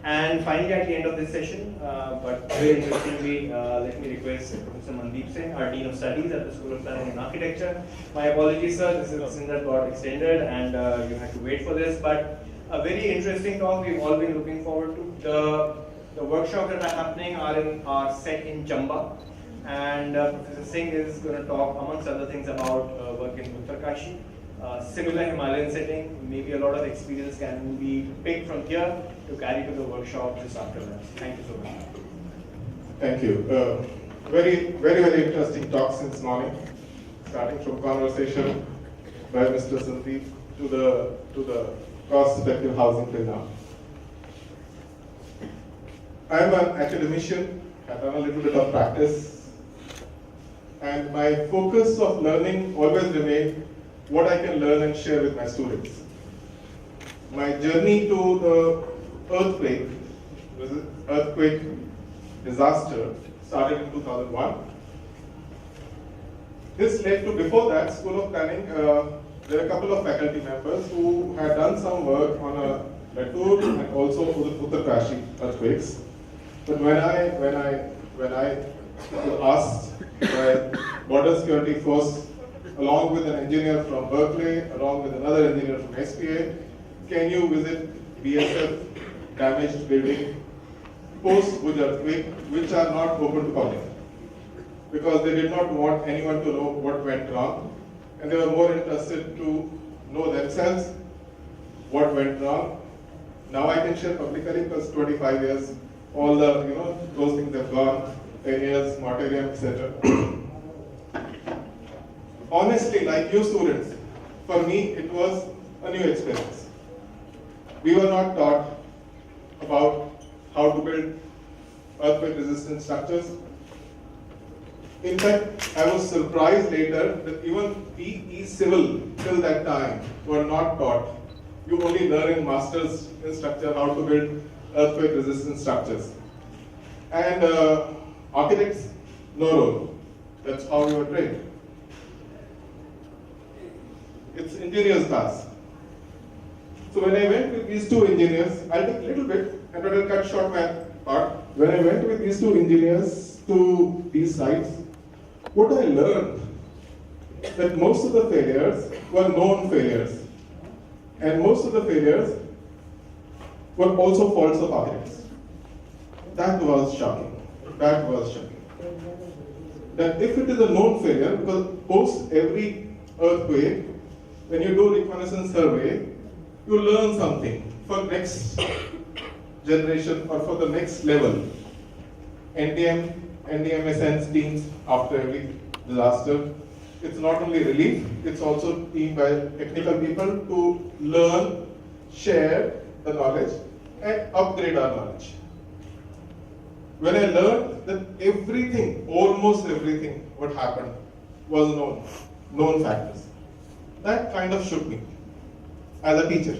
And finally, at the end of this session, but very interestingly, let me request Professor Mandeep Singh, our Dean of Studies at the School of Planning and Architecture. My apologies, sir, this is a thing that got extended and you had to wait for this, but a very interesting talk we've all been looking forward to. The workshops that are happening are set in Chamba, and Professor Singh is going to talk, amongst other things, about work in Uttarkashi. Similar Himalayan setting, maybe a lot of experience can be picked from here to carry to the workshop just after that. Thank you so much. Thank you. Very interesting talk since morning, starting from conversation by Mr. Sandeep to the cost-effective housing till now. I am an academician. I've done a little bit of practice, and my focus of learning always remained what I can learn and share with my students. My journey to the earthquake disaster started in 2001. This led to, before that, School of Planning, there are a couple of faculty members who had done some work on a Latur and also Uttarkashi earthquakes. But when I asked by Border Security Force, along with an engineer from Berkeley, along with another engineer from SPA, can you visit BSF damaged building post-Bhuj earthquake, which are not open to public? Because they did not want anyone to know what went wrong, and they were more interested to know themselves what went wrong. Now I can share publicly because 25 years, all the, those things have gone, 10 years, moratorium, etc. Honestly, like you students, for me it was a new experience. We were not taught about how to build earthquake resistant structures. In fact, I was surprised later that even PE Civil till that time were not taught. You only learn in masters in structure how to build earthquake resistant structures. And architects, no role. That's how we were trained. It's engineers class. So when I went with these two engineers, I'll take a little bit and I'll cut short my part. When I went with these two engineers to these sites, what I learned that most of the failures were known failures, and most of the failures were also faults of architects. That was shocking. That was shocking. That if it is a known failure, because post every earthquake, when you do reconnaissance survey, you learn something for next generation or for the next level. NDMSN teams after every disaster. It's not only relief, it's also teamed by technical people to learn, share the knowledge, and upgrade our knowledge. When I learned that everything, almost everything, what happened was known factors, that kind of shook me as a teacher.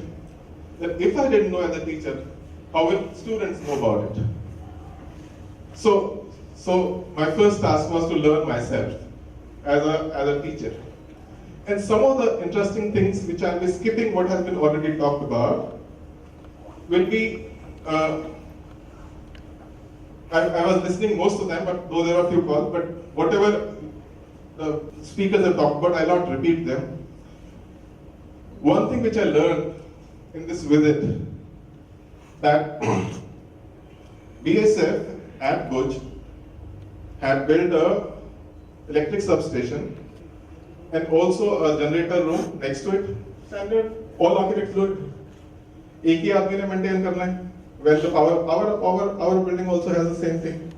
That if I didn't know as a teacher, how will students know about it? So my first task was to learn myself as a teacher. And some of the interesting things which I'll be skipping what has been already talked about will be, I was listening most of them, but though there were a few calls, but whatever the speakers have talked about, I'll not repeat them. One thing which I learned in this visit, that BSF at Bhuj had built a electric substation and also a generator room next to it. Standard, all architects do it. एक ही आदमी ने maintain करना है. When the our building also has the same thing.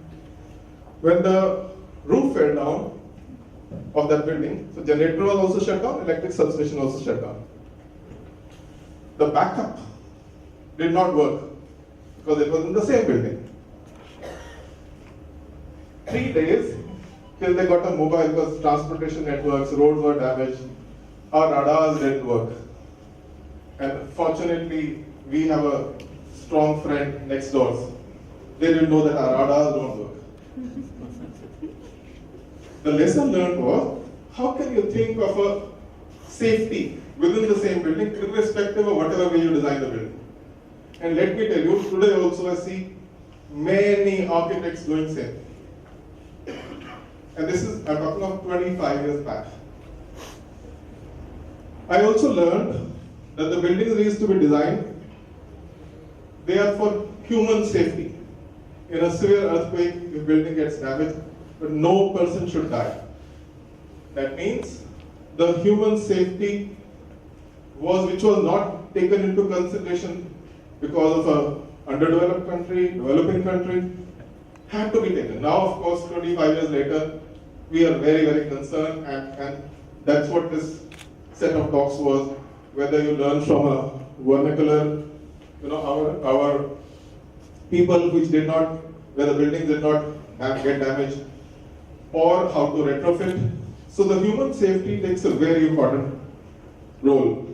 When the roof fell down of that building, so generator was also shut down, electric substation also shut down. The backup did not work because it was in the same building. 3 days till they got a mobile because transportation networks, roads were damaged, our radars didn't work. And fortunately, we have a strong friend next door. They didn't know that our radars don't work. The lesson learned was, how can you think of a safety within the same building, irrespective of whatever way you design the building? And let me tell you, today also I see many architects doing same. And this is, I'm talking of 25 years back. I also learned that the buildings used to be designed, they are for human safety. In a severe earthquake, if building gets damaged, but no person should die. That means the human safety which was not taken into consideration because of an underdeveloped country, developing country, had to be taken. Now, of course, 25 years later, we are very, very concerned, and that's what this set of talks was. Whether you learn from a vernacular, our people which did not, where the buildings did not get damaged, or how to retrofit. So the human safety takes a very important role.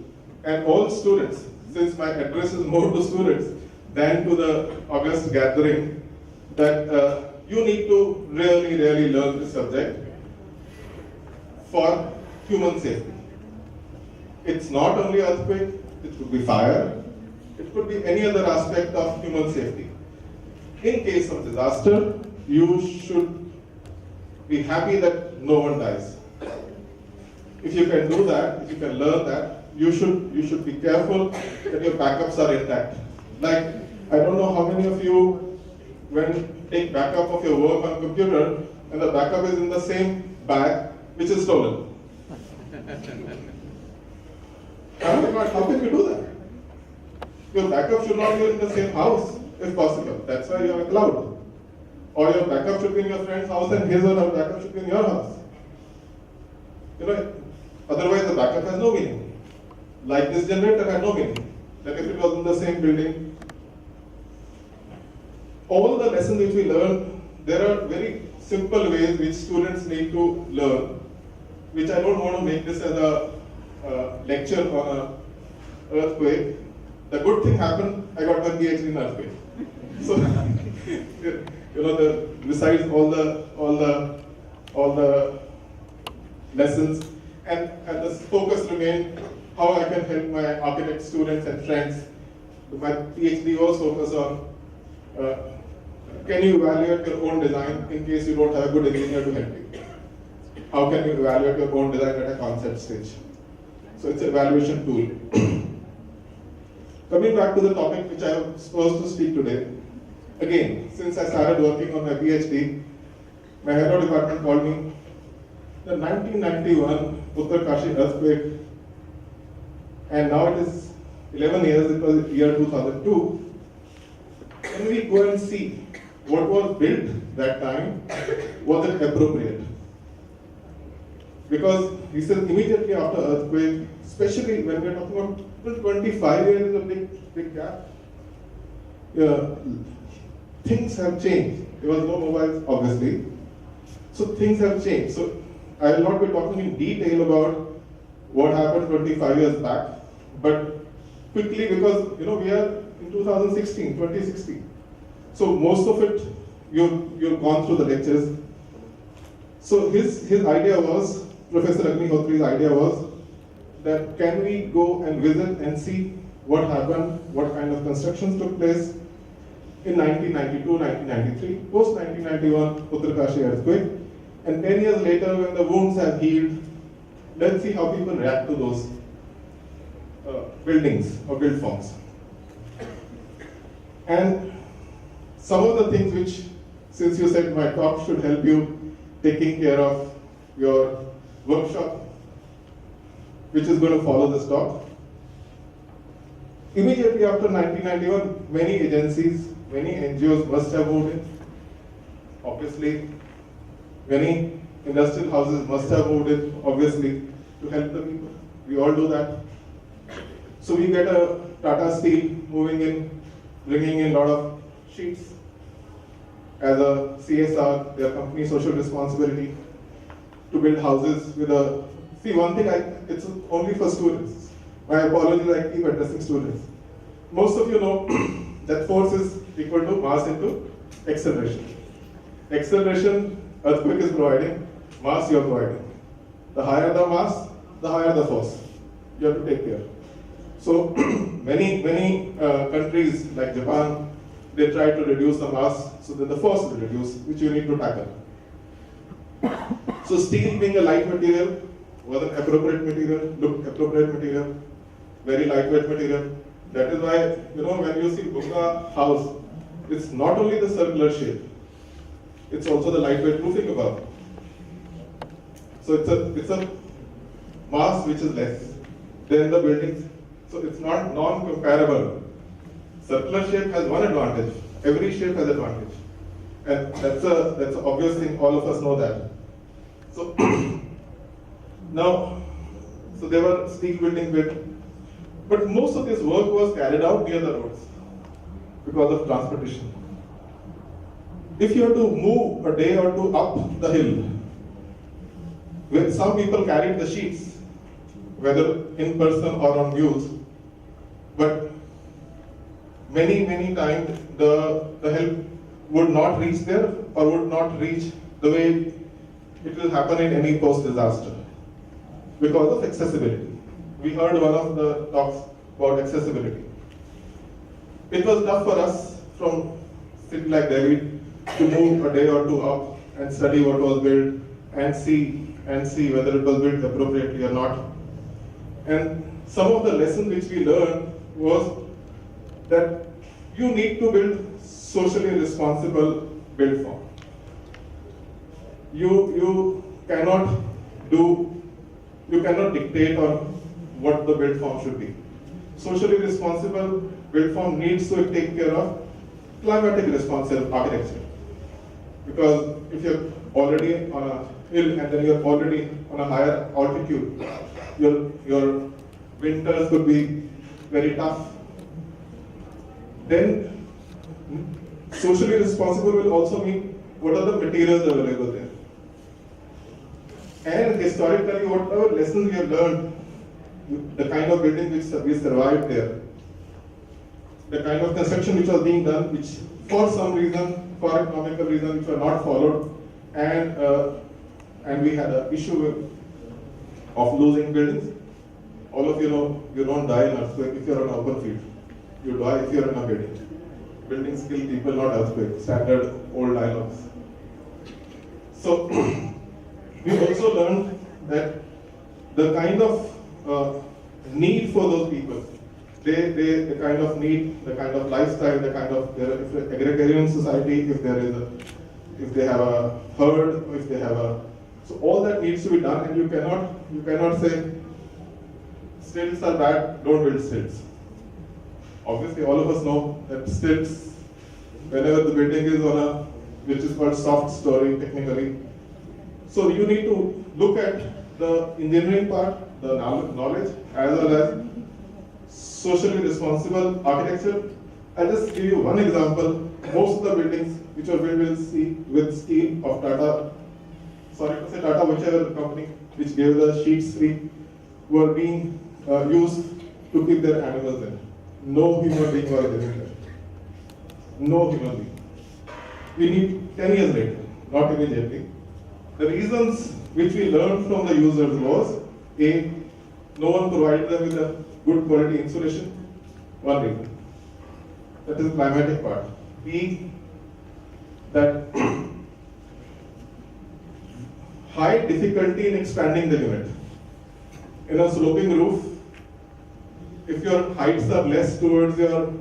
And all students, since my address is more to students than to the August gathering, that you need to really, really learn this subject for human safety. It's not only earthquake, it could be fire, it could be any other aspect of human safety. In case of disaster, you should be happy that no one dies. If you can do that, if you can learn that, you should be careful that your backups are intact. Like, I don't know how many of you, when take backup of your work on computer, and the backup is in the same bag which is stolen. How can you do that? Your backup should not be in the same house, if possible. That's why you have a cloud. Or your backup should be in your friend's house and his or her backup should be in your house. Otherwise the backup has no meaning. Like this generator had no meaning. That if it was in the same building. All the lessons which we learn, there are very simple ways which students need to learn, which I don't want to make this as a lecture on an earthquake. The good thing happened, I got my PhD in earthquake. So, besides all the lessons, and the focus remained how I can help my architect students and friends. My PhD was focused on can you evaluate your own design in case you don't have a good engineer to help you? How can you evaluate your own design at a concept stage? So it's an evaluation tool. Coming back to the topic which I was supposed to speak today, again, since I started working on my PhD, my head of department called me. The 1991 Uttarkashi earthquake, and now it is 11 years, it was year 2002. Can we go and see what was built that time? Was it appropriate? Because he says immediately after earthquake, especially when we are talking about 25 years is a big gap. Things have changed. There was no mobiles, obviously. So things have changed. So I will not be talking in detail about what happened 25 years back, but quickly, because we are in 2016. So most of it you've gone through the lectures. So his idea was, Professor Agnihotri's idea was, that can we go and visit and see what happened, what kind of constructions took place in 1992, 1993, post 1991 Uttarkashi earthquake, and 10 years later when the wounds have healed, let's see how people react to those buildings or build forms. And some of the things which, since you said my talk should help you taking care of your workshop, which is going to follow this talk. Immediately after 1991, many agencies, many NGOs must have moved in. Obviously, many industrial houses must have moved in, obviously, to help the people. We all do that. So we get a Tata Steel moving in, bringing in a lot of sheets as a CSR, their company social responsibility, to build houses with a, see one thing, it's only for students. My apologies, I keep addressing students. Most of you know that force is equal to mass into acceleration. Acceleration, earthquake is providing, mass you are providing. The higher the mass, the higher the force. You have to take care. So many countries like Japan, they try to reduce the mass, so that the force will reduce, which you need to tackle. So steel being a light material was an appropriate material, looked appropriate material, very lightweight material. That is why, when you see Bunga house, it's not only the circular shape, it's also the lightweight roofing above. So it's a mass which is less than the buildings. So it's not non-comparable. Circular shape has one advantage. Every shape has advantage. And that's an obvious thing, all of us know that. So now, so there were steel buildings built, but most of this work was carried out near the roads because of transportation. If you have to move a day or two up the hill, when some people carried the sheets, whether in person or on mules, but many times the help would not reach there or would not reach the way it will happen in any post-disaster because of accessibility. We heard one of the talks about accessibility. It was tough for us from city like Delhi to move a day or two up and study what was built and see whether it was built appropriately or not. And some of the lessons which we learned was that you need to build socially responsible build form. You cannot dictate on what the build form should be. Socially responsible build form needs to take care of climatic responsive architecture. Because if you're already on a hill and then you're already on a higher altitude, your winters could be very tough. Then socially responsible will also mean what are the materials available there. And historically, whatever lessons we have learned, the kind of building which we survived there, the kind of construction which was being done, which for some reason, for economical reason, which were not followed, and we had an issue of losing buildings. All of you know, you don't die in earthquake if you're on an open field. You die if you're in a building. Buildings kill people, not earthquake. Standard old dialogues. So we also learned that the kind of need for those people, the kind of need, the kind of lifestyle, the kind of if an agrarian society, if they have a herd, if they have a, so all that needs to be done, and you cannot say stilts are bad, don't build stilts. Obviously, all of us know that stilts, whenever the building is on a, which is called soft story technically. So you need to look at the engineering part, the knowledge, as well as socially responsible architecture. I'll just give you one example. Most of the buildings which are built with steel of Tata, sorry to say Tata, whichever company which gave the sheets free, were being used to keep their animals in. No human being was living there. No human being. We need 10 years later, not immediately. The reasons which we learned from the users was A, no one provided them with a good quality insulation. One reason. That is the climatic part. B, that high difficulty in expanding the unit. In a sloping roof, if your heights are less towards your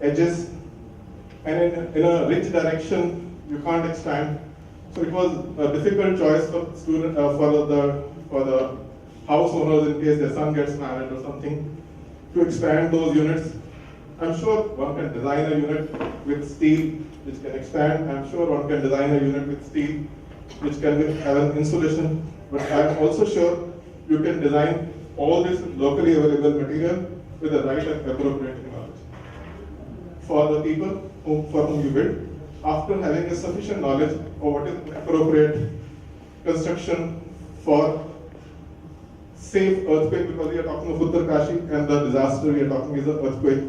edges, and in a ridge direction, you can't expand. So it was a difficult choice for the house owners in case their son gets married or something to expand those units. I'm sure one can design a unit with steel which can expand. I'm sure one can design a unit with steel which can have an insulation. But I'm also sure you can design all this locally available material with the right and appropriate technology for the people for whom you build, after having a sufficient knowledge of what is appropriate construction for safe earthquake, because we are talking of Uttarkashi and the disaster we are talking is an earthquake.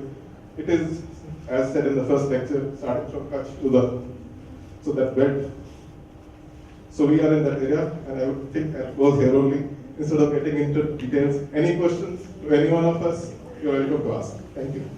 It is, as said in the first lecture, starting from Kutch to that bed. So we are in that area, and I would think, and it was here only, instead of getting into details. Any questions to any one of us, you're welcome to ask. Thank you.